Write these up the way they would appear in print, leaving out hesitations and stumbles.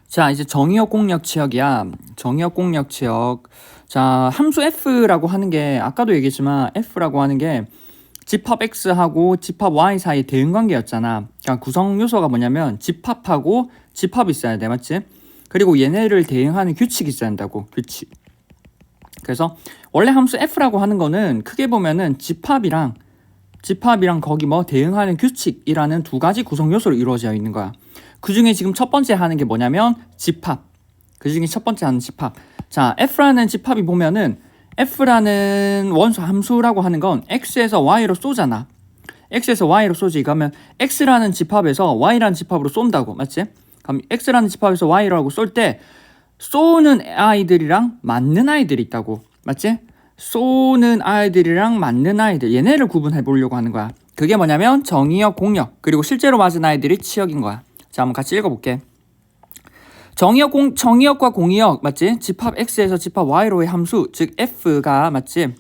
자, 이제 정의역 공역 치역이야. 정의역 공역 치역. 자, 함수 f라고 하는 게 아까도 얘기했지만 f라고 하는 게 집합 x하고 집합 y 사이 대응 관계였잖아. 그러니까 구성 요소가 뭐냐면 집합하고 집합이 있어야 돼, 맞지? 그리고 얘네를 대응하는 규칙이 있어야 한다고, 규칙. 그래서 원래 함수 f라고 하는 거는 크게 보면은 집합이랑 거기 뭐 대응하는 규칙이라는 두 가지 구성 요소로 이루어져 있는 거야. 그 중에 지금 첫 번째 하는 게 뭐냐면 집합. 그 중에 첫 번째 하는 집합. 자, f라는 집합이 보면은 f라는 원소 함수라고 하는 건 x에서 y로 쏘잖아. x에서 y로 쏘지. 그러면 x라는 집합에서 y라는 집합으로 쏜다고, 맞지? 그럼 x라는 집합에서 y라고 쏠 때 쏘는 아이들이랑 맞는 아이들이 있다고, 맞지? 쏘는 아이들이랑 맞는 아이들, 얘네를 구분해 보려고 하는 거야. 그게 뭐냐면 정의역, 공역, 그리고 실제로 맞은 아이들이 치역인 거야. 자, 한번 같이 읽어볼게. 정의역과 공의역, 맞지? 집합 x에서 집합 y로의 함수, 즉 f가, 맞지?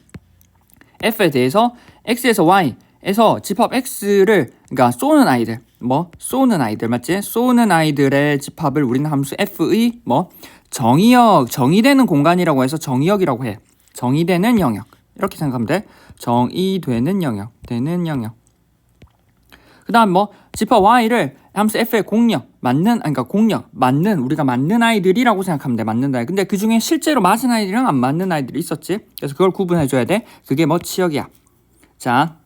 f에 대해서 x에서 y에서 집합 x를, 그러니까 쏘는 아이들, 쏘는 아이들, 맞지? 쏘는 아이들의 집합을 우리는 함수 f의 정의역, 정의되는 공간이라고 해서 정의역이라고 해. 정의되는 영역, 이렇게 생각하면 돼. 정의되는 영역, 되는 영역. 그 다음 집합 y를 함수 f의 공역, 맞는, 우리가 맞는 아이들이라고 생각하면 돼. 맞는 아이. 근데 그 중에 실제로 맞은 아이들이랑 안 맞는 아이들이 있었지. 그래서 그걸 구분해줘야 돼. 그게 치역이야. 자,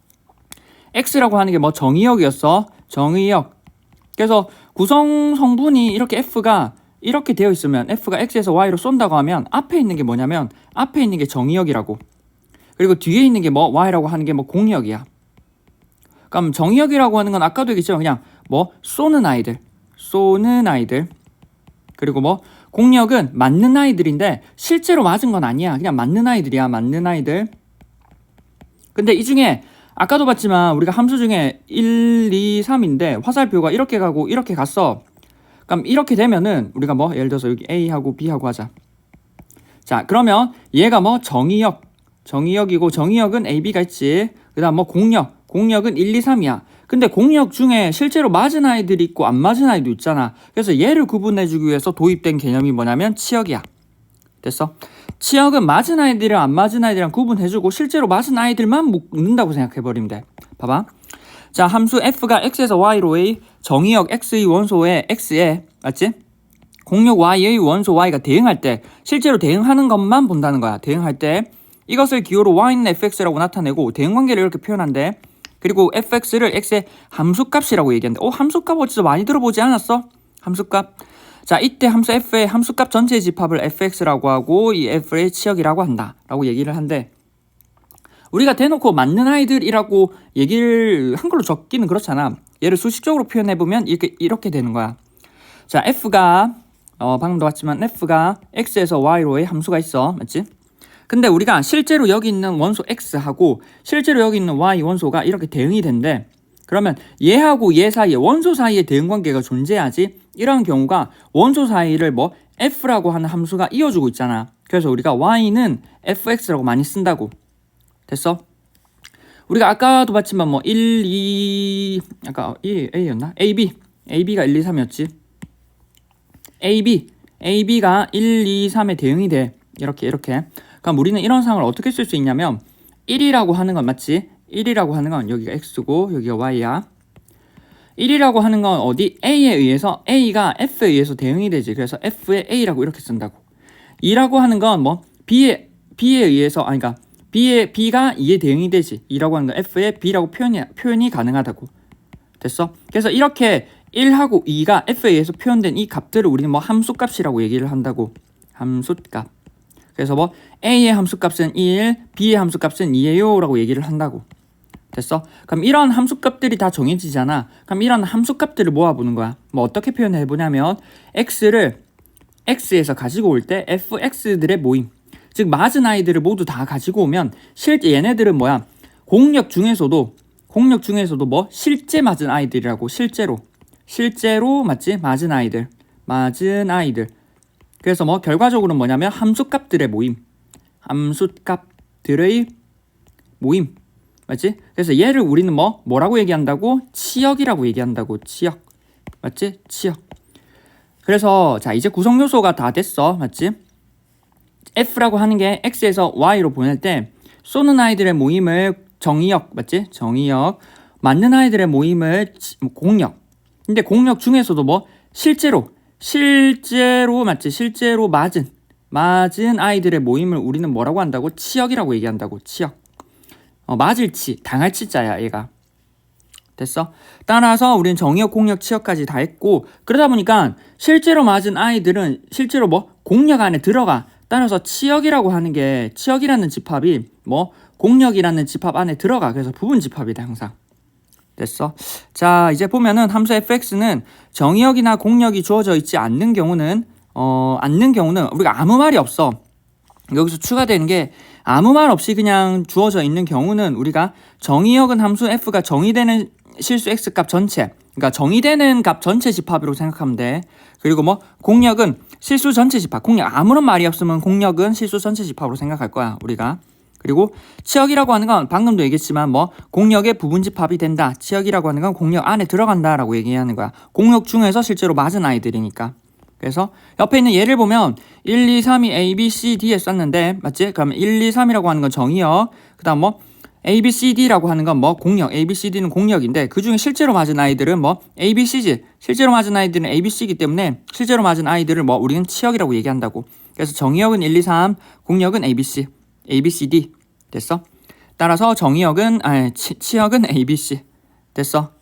x라고 하는 게 정의역이었어. 정의역. 그래서 구성 성분이 이렇게 f가 이렇게 되어 있으면 f가 x에서 y로 쏜다고 하면 앞에 있는 게 뭐냐면 앞에 있는 게 정의역이라고. 그리고 뒤에 있는 게 y라고 하는 게 공역이야. 그럼 정의역이라고 하는 건 아까도 얘기했지만 그냥 쏘는 아이들. 그리고 공역은 맞는 아이들인데 실제로 맞은 건 아니야. 그냥 맞는 아이들이야. 맞는 아이들. 근데 이 중에 아까도 봤지만 우리가 함수 중에 1, 2, 3인데 화살표가 이렇게 가고 이렇게 갔어. 그럼 이렇게 되면은 우리가 예를 들어서 여기 A하고 B하고 하자. 자, 그러면 얘가 정의역이고 정의역은 A, B가 있지. 그 다음 공역은 1, 2, 3이야. 근데 공역 중에 실제로 맞은 아이들이 있고 안 맞은 아이도 있잖아. 그래서 얘를 구분해주기 위해서 도입된 개념이 뭐냐면 치역이야. 됐어? 치역은 맞은 아이들이랑 안 맞은 아이들이랑 구분해주고 실제로 맞은 아이들만 묶는다고 생각해버리면 돼. 봐봐. 자, 함수 f가 x에서 y로의 정의역 x의 원소에 x에, 맞지? 공역 y의 원소 y가 대응할 때 실제로 대응하는 것만 본다는 거야. 대응할 때 이것을 기호로 y는 fx라고 나타내고 대응 관계를 이렇게 표현한대. 그리고 fx를 x의 함수값이라고 얘기한대. 함수값 어디서 많이 들어보지 않았어? 함수값. 자, 이때 함수 f의 함수값 전체의 집합을 fx라고 하고 이 f의 치역이라고 한다 라고 얘기를 한대. 우리가 대놓고 맞는 아이들이라고 얘기를 한글로 적기는 그렇잖아. 얘를 수식적으로 표현해보면 이렇게 되는 거야. 자, f가 방금도 봤지만 f가 x에서 y로의 함수가 있어. 맞지? 근데 우리가 실제로 여기 있는 원소 x하고 실제로 여기 있는 y 원소가 이렇게 대응이 된대. 그러면 얘하고 얘 사이에 원소 사이에 대응 관계가 존재하지. 이런 경우가 원소 사이를 f라고 하는 함수가 이어주고 있잖아. 그래서 우리가 y는 fx라고 많이 쓴다고. 됐어? 우리가 아까도 봤지만 1, 2 아까 A였나? AB가 1, 2, 3이었지. AB가 1, 2, 3에 대응이 돼. 이렇게. 그럼 우리는 이런 상황을 어떻게 쓸 수 있냐면 1이라고 하는 건 맞지? 1이라고 하는 건 여기가 X고 여기가 Y야. 1이라고 하는 건 어디? A에 의해서 A가 F에 의해서 대응이 되지. 그래서 F에 A라고 이렇게 쓴다고. 2라고 하는 건 B에 의해서 그러니까 B가 2에 대응이 되지. 2라고 하는 건 F에 B라고 표현이 가능하다고. 됐어? 그래서 이렇게 1하고 2가 F에 의해서 표현된 이 값들을 우리는 함수값이라고 얘기를 한다고. 함수값. 그래서 A의 함수값은 1, B의 함수값은 2예요 라고 얘기를 한다고. 됐어? 그럼 이런 함수값들이 다 정해지잖아. 그럼 이런 함수값들을 모아보는 거야. 어떻게 표현해보냐면 X를 X에서 가지고 올 때 fx들의 모임, 즉 맞은 아이들을 모두 다 가지고 오면 실제 얘네들은 공역 중에서도 실제 맞은 아이들이라고. 실제로 맞지? 맞은 아이들. 그래서 결과적으로는 뭐냐면 함수값들의 모임. 맞지? 그래서 얘를 우리는 뭐라고 얘기한다고? 치역이라고 얘기한다고. 치역. 맞지? 치역. 그래서 자 이제 구성 요소가 다 됐어. 맞지? F라고 하는 게 X에서 Y로 보낼 때 쏘는 아이들의 모임을 정의역, 맞지? 정의역. 맞는 아이들의 모임을 공역. 근데 공역 중에서도 뭐 실제로 맞지? 실제로 맞은 아이들의 모임을 우리는 뭐라고 한다고? 치역이라고 얘기한다고. 치역. 맞을 치, 당할 치자야 얘가. 됐어? 따라서 우리는 정의역, 공역, 치역까지 다 했고, 그러다 보니까 실제로 맞은 아이들은 실제로 뭐 공역 안에 들어가. 따라서 치역이라고 하는 게 치역이라는 집합이 뭐 공역이라는 집합 안에 들어가. 그래서 부분 집합이다 항상. 됐어? 자 이제 보면은 함수 fx는 정의역이나 공역이 주어져 있지 않는 경우는 우리가 아무 말이 없어. 여기서 추가되는 게 아무 말 없이 그냥 주어져 있는 경우는 우리가 정의역은 함수 f가 정의되는 실수 x 값 전체, 그러니까 정의되는 값 전체 집합으로 생각하면 돼. 그리고 뭐 공역은 실수 전체 집합, 공역 아무런 말이 없으면 공역은 실수 전체 집합으로 생각할 거야 우리가. 그리고 치역이라고 하는 건 방금도 얘기했지만 뭐 공역의 부분 집합이 된다. 치역이라고 하는 건 공역 안에 들어간다라고 얘기하는 거야. 공역 중에서 실제로 맞은 아이들이니까. 그래서 옆에 있는 예를 보면 1, 2, 3이 A, B, C, D에 썼는데 맞지? 그러면 1, 2, 3이라고 하는 건 정의역. 그 다음 뭐 A, B, C, D라고 하는 건 뭐 공역. A, B, C, D는 공역인데 그 중에 실제로 맞은 아이들은 뭐 A, B, C지. 실제로 맞은 아이들은 A, B, C이기 때문에 실제로 맞은 아이들을 뭐 우리는 치역이라고 얘기한다고. 그래서 정의역은 1, 2, 3, 공역은 A, B, C. A, B, C, D. 됐어? 따라서 치역은 A, B, C. 됐어?